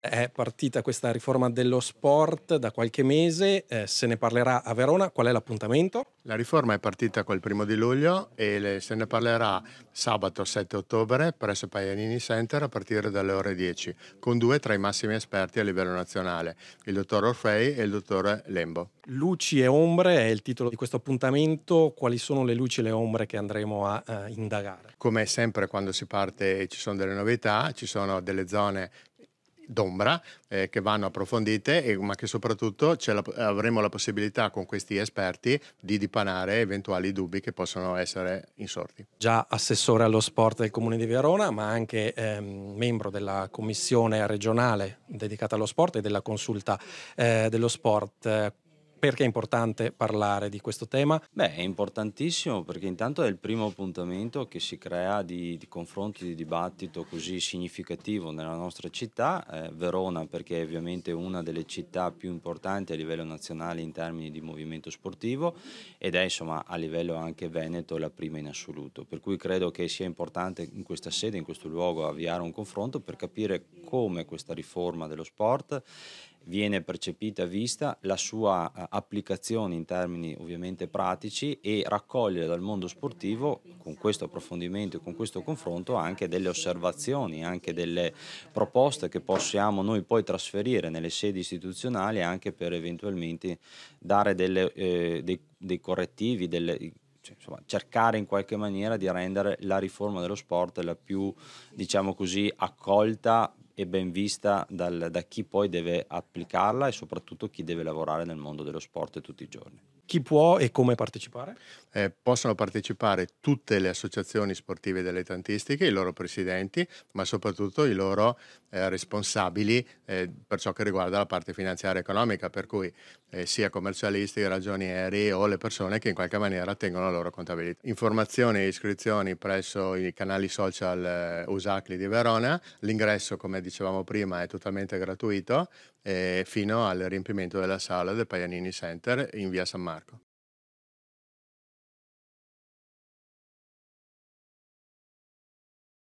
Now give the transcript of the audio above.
È partita questa riforma dello sport da qualche mese, se ne parlerà a Verona. Qual è l'appuntamento? La riforma è partita col 1° luglio e se ne parlerà sabato 7 ottobre presso Paganini Center a partire dalle ore 10, con due tra i massimi esperti a livello nazionale, il dottor Orfei e il dottor Lembo. Luci e ombre è il titolo di questo appuntamento. Quali sono le luci e le ombre che andremo a, indagare? Come sempre quando si parte e ci sono delle novità, ci sono delle zone d'ombra che vanno approfondite, ma che soprattutto avremo la possibilità con questi esperti di dipanare eventuali dubbi che possono essere insorti. Già assessore allo sport del Comune di Verona, ma anche, membro della commissione regionale dedicata allo sport e della consulta, dello sport. Perché è importante parlare di questo tema? Beh, è importantissimo perché intanto è il primo appuntamento che si crea di confronto, di dibattito così significativo nella nostra città, Verona perché è ovviamente una delle città più importanti a livello nazionale in termini di movimento sportivo ed è insomma a livello anche veneto la prima in assoluto, per cui credo che sia importante in questa sede, in questo luogo avviare un confronto per capire come questa riforma dello sport viene percepita, vista, la sua applicazione in termini ovviamente pratici e raccogliere dal mondo sportivo, con questo approfondimento e con questo confronto, anche delle osservazioni, anche delle proposte che possiamo noi poi trasferire nelle sedi istituzionali anche per eventualmente dare dei correttivi, cioè, insomma, cercare in qualche maniera di rendere la riforma dello sport la più, diciamo così, accolta e ben vista da chi poi deve applicarla e soprattutto chi deve lavorare nel mondo dello sport tutti i giorni. Chi può e come partecipare? Possono partecipare tutte le associazioni sportive dilettantistiche, i loro presidenti, ma soprattutto i loro responsabili per ciò che riguarda la parte finanziaria e economica, per cui sia commercialisti, ragionieri o le persone che in qualche maniera tengono la loro contabilità. Informazioni e iscrizioni presso i canali social USACLI di Verona, l'ingresso come dicevamo prima è totalmente gratuito fino al riempimento della sala del Paganini Center in via San Marco.